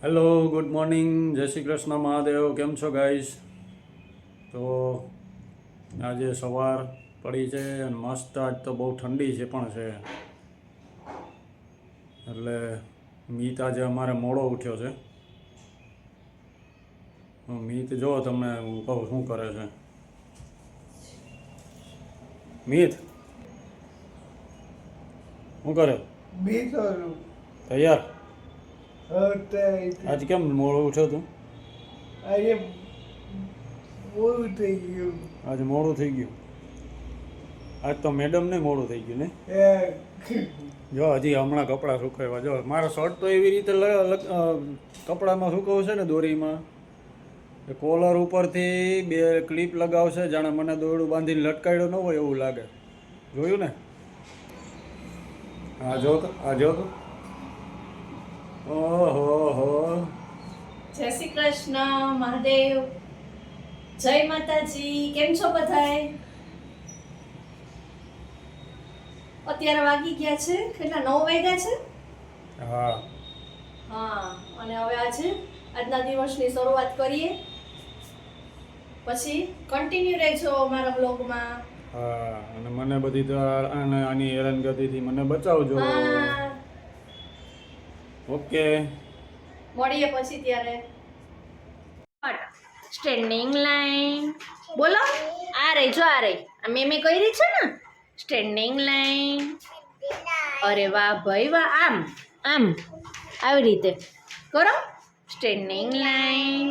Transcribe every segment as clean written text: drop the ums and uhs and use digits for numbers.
Hello, good morning, જય શ્રી કૃષ્ણ મહાદેવ. કેમ છો ગાઈસ? તો આજે સવાર પડી છે અને મસ્ત. આજ તો બહુ ઠંડી છે પણ છે, એટલે મીત આજે અમારે મોડો ઉઠ્યો છે. મીત જો તમને હું કહું શું કરે છે. મીત શું કરે? તૈયાર? આજ કેમ મોડો ઉઠ્યો તું? આજે મોડું થઈ ગયું. આજે મોડું થઈ ગયું. આજ તો મેડમને મોડું થઈ ગયું ને? જો હજી હમણાં કપડાં સુકાવ્યા. જો મારા શર્ટ તો એવી રીતે કપડામાં સુકવશે છે ને, દોરીમાં એ કોલર ઉપરથી બે ક્લિપ લગાવશે, જાણે મને દોરડું બાંધીને લટકાડ્યો ન હોય એવું લાગે. જોયું ને? આ જો તો, આ જો તો. ઓહો. જય શ્રી કૃષ્ણ મહાદેવ, જય માતાજી. કેમ છો બધાય? અત્યારે વાગી ગયા છે કેટલા? 9 વાગ્યા છે. હા. અને હવે આજના દિવસની શરૂઆત કરીએ, પછી કન્ટિન્યુ રહેજો અમારા બ્લોગમાં. હા, અને મને બધી તો આની હેરાનગતિથી મને બચાવજો. ઓકે, મળીએ પછી ત્યારે. સ્ટેન્ડિંગ લાઈન બોલો. આ રે જો, આ રે આ મેં કરી છે ને સ્ટેન્ડિંગ લાઈન. અરે વાહ ભાઈ વાહ. આમ આમ આવી રીતે કરો સ્ટેન્ડિંગ લાઈન.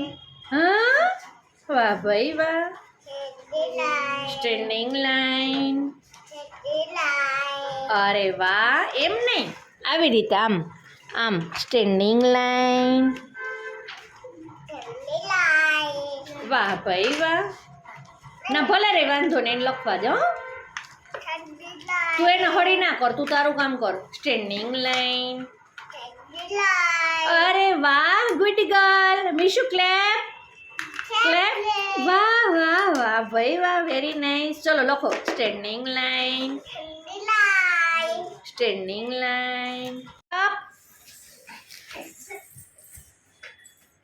હા, વાહ ભાઈ વાહ. Standing line. અરે વાહ. એમ નહીં, આવી રીતે આમ આમ સ્ટેન્ડિંગ લાઈન. વાહ ભાઈ વાહ. ના ભલે રે, વાંધો ને, એને લખવા દો. તું એને હળી ના કર, તું તારું કામ કર. Standing line. અરે વાહ, good girl. Mishu clap clap. વાહ વાહ વાહ ભાઈ વાહ, વેરી નાઇસ. ચલો લખો standing line. Standing line. Up.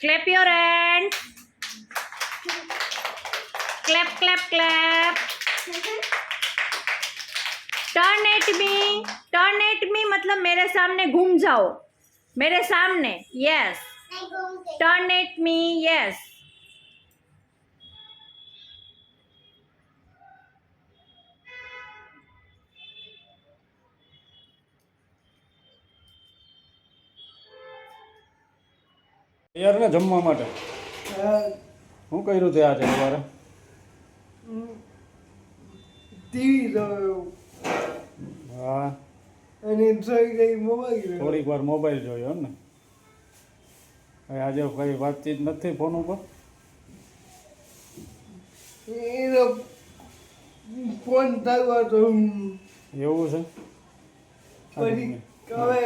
Clap your hand. Clap clap clap. Turn at me मतलब मेरे सामने घूम जाओ. मेरे सामने. Yes. Turn at me. Yes. તૈયાર ને જમવા માટે? શું કર્યું તે આજે સવારે? ટીવી જોયો હા, અને જોઈ ગઈ મોબાઈલ. થોડીક વાર મોબાઈલ જોયો એમ ને? આજે કઈ વાતચીત નથી ફોન ઉપર? એનો ફોન થયો તો એવું છે? પછી હવે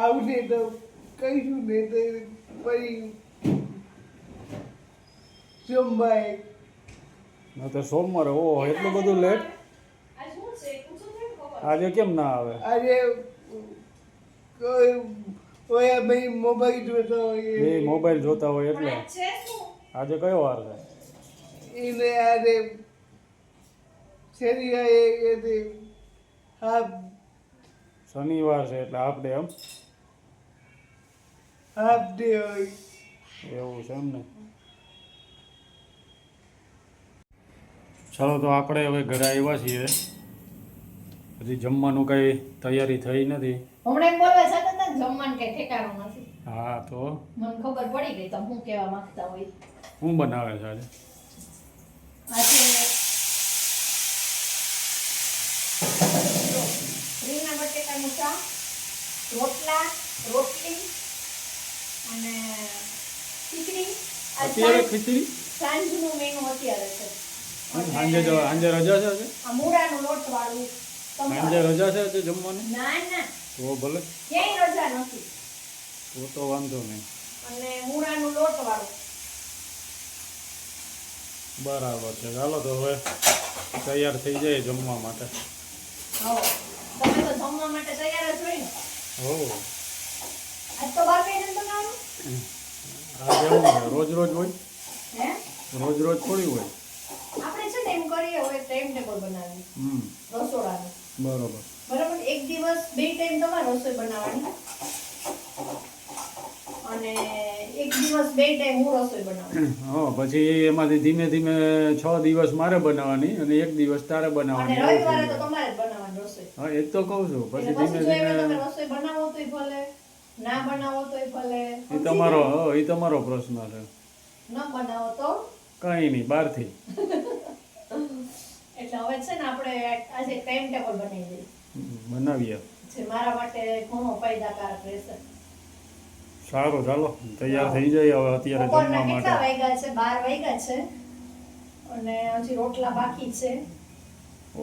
આવશે તો કહીશું ને તો પછી સોમવારે. ના તો સોમવારે. ઓહ, એટલું બધું લેટ? આજે કેમ ના આવે? આજે કોઈ ઓયા ભાઈ મોબાઈલ જોતો બે હોય મોબાઈલ જોતા હોય એટલે. આજે કયો વાર છે? એને આજે શનિવારે હાફ શનિવાર છે એટલે હાફ ડે એમ? ડે હોય. એવું છે એમ ને? ચાલો, તો આપણે હવે ઘરે આવ્યા છીએ. હજી જમવાનું કઈ તૈયારી થઈ નથી. હમણાં બોલવા જતા હતા જમવાનું કઈ ઠેકાણું નથી. હા, તો મને ખબર પડી ગઈ તમે શું કહેવા માંગતા હોય. શું બનાવે છે આજે? આજે રીંગણા બટેકાનું શાક, રોટલા, રોટલી અને ખીચડી. અત્યારે ખીચડી? સાંજનું મેનુ અત્યારે છે. સાંજે રજા છે આજે? આ મૂળાનું લોટ વાળું. સાંજે રજા છે આજે જમવાની? ના, તો ભલે, ક્યાંય રજા નથી. તો વાંધો નહીં. અને મૂળાનું લોટ વાળું. બરાબર છે. ચાલો તો હવે તૈયાર થઈ જાય જમવા માટે. હો, તમે તો જમવા માટે તૈયાર જ હોય ને? હો. આજ તો બાર કઈ નતું ના આ કેવું છે? રોજ રોજ હોય? હે રોજ રોજ થોડી હોય. આપણે છે ને એમ કરીએ હવે ટાઈમ ટેબલ બનાવી રસોડાનું બરોબર. બરાબર. એક દિવસ 2 ટાઈમ તમારે રસોઈ બનાવવાની અને એક દિવસ 2 ટાઈમ હું રસોઈ બનાવું. હા, પછી એમાંથી ધીમે ધીમે 6 દિવસ મારે બનાવવાની અને 1 દિવસ તારે અને બનાવવાની. રવિવારે તો તમારે જ બનાવવાની રસોઈ. હા, એ જ તો કહું છું. પછી એટલે ધીમે પછી જો એમાં ધીમે તમે રસોઈ બનાવો તોય ભલે, ના બનાવો તોય ભલે, એ તમારો એ તમારો પ્રશ્ન છે. ન બનાવો તો કંઈ નહીં, બહારથી. એટલે હવે છે ને આપણે આજે ટાઈમ ટેબલ બનાવી દઈએ બનાવીએ. જે મારા માટે ઘણો ફાયદાકારક રહેશે. સારું, ચાલો તૈયાર થઈ જાય હવે અત્યારે બપોરના જમવા કેટલા માટે. વાગ્યા છે? 12 વાગ્યા છે અને હજી રોટલા બાકી છે.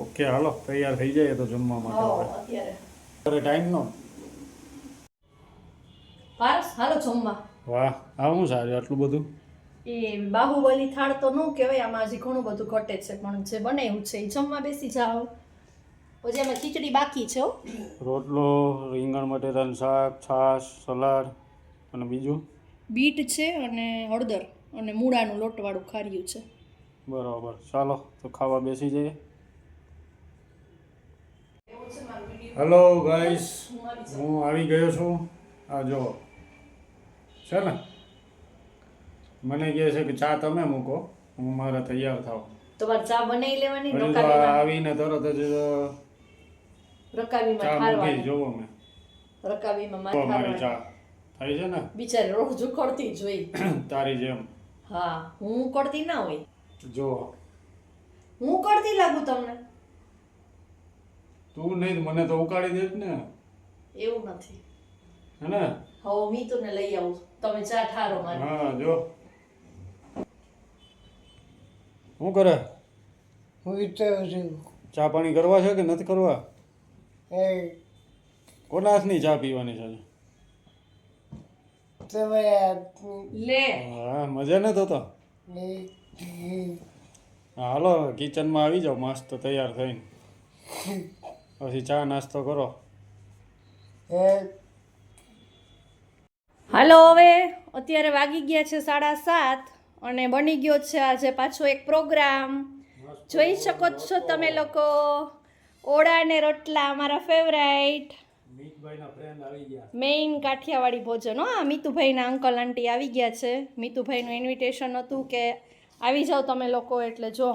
ઓકે, હાલો તૈયાર થઈ જાય તો જમવા માટે હા આપણે. અત્યારે ટાઈમનો પારસ હાલો જમવા. વાહ, આ શું સારું આટલું બધું? એ બાહુબલી થાળ તો ન કહેવાય, આમાં હજી ઘણું બધું ઘટે છે પણ જે બનાવ્યું છે એ જમવા બેસી જાઓ. પછી એમાં ખીચડી બાકી છે હો. રોટલો, રીંગણ બટેટાનું શાક, છાશ, સલાડ અને બીજું બીટ છે અને હળદર અને મૂળાનું લોટવાળું ખાર્યું છે. બરાબર. ચાલો તો ખાવા બેસી જઈએ. હેલો ગાઈસ, હું આવી ગયો છું. આ જો છે ને, મને કહે છે કે ચા તમે મૂકો, હું મારે તૈયાર થાવ. તમારે ચા બનાવી લેવાની હજુ તો આવીને તરત જ રકાબીમાં ચા મૂકી ખારવાની. જોવો મેં રકાબીમાં તો માર મારી ખારવાની. ચા થાય છે ને બિચારી રોજ ઉકળતી જ હોય. તારી જેમ. હા, હું ઉકળતી ના હોય. જો હું ઉકળતી લાગુ તમને? તું નહીં મને તો ઉકાળી દે જ ને, એવું નથી. હે ને? હવે મીતુને લઈ આવું, તમે ચા ઠારો મારી. હા, જો શું કરે? હું વિચારું છું ચા પાણી કરવા છે કે નથી કરવા? એ કોના હાથની ચા પીવાની છે? તમે લે હા, મજા નથી હોતો. હાલો કિચનમાં આવી જાઓ મસ્ત તૈયાર થઈને, પછી ચા નાસ્તો કરો. હાલો, હવે અત્યારે વાગી ગયા છે 7:30 અને બની ગયો છે આજે પાછો એક પ્રોગ્રામ. જોઈ શકો છો તમે લોકો, ઓળા ને રોટલા અમારા ફેવરાઇટ મીતભાઈના ફ્રેન્ડ આવી ગયા. મેઇન કાઠિયાવાડી ભોજન. હો, મીતુભાઈના અંકલ આંટી આવી ગયા છે. મીતુભાઈનું ઇન્વિટેશન હતું કે આવી જાઓ તમે લોકો, એટલે જો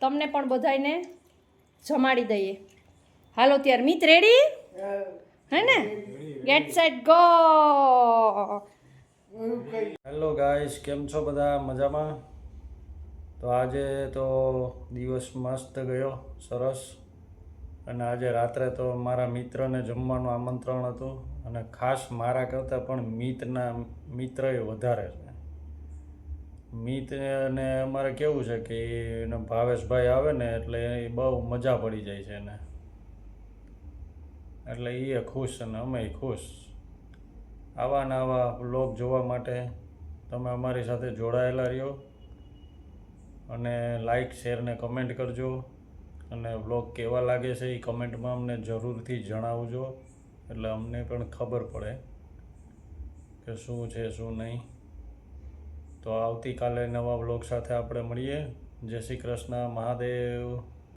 તમને પણ બધાને જમાડી દઈએ. હાલો ત્યારે મિત રેડી હે ને? Get set go. Hello guys, કેમ છો બધા? મજામાં? તો આજે તો દિવસ મસ્ત ગયો, સરસ. અને આજે રાત્રે તો મારા મિત્રને જમવાનું આમંત્રણ હતું અને ખાસ મારા કરતાં પણ મિત્ર એ વધારે છે. મિત ને અમારે કેવું છે કે એને ભાવેશભાઈ આવે ને એટલે એ બહુ મજા પડી જાય છે એને, એટલે એ ખુશ અને અમે ખુશ. આવા ને આવા વ્લોગ જોવા માટે તમે અમારી સાથે જોડાયેલા રહ્યો અને લાઈક, શેર ને કમેન્ટ કરજો. અને વ્લોગ કેવા લાગે છે એ કમેન્ટમાં અમને જરૂરથી જણાવજો, એટલે અમને પણ ખબર પડે કે શું છે શું નહીં. તો આવતીકાલે નવા વ્લોગ સાથે આપણે મળીએ. જય શ્રી કૃષ્ણ, મહાદેવ.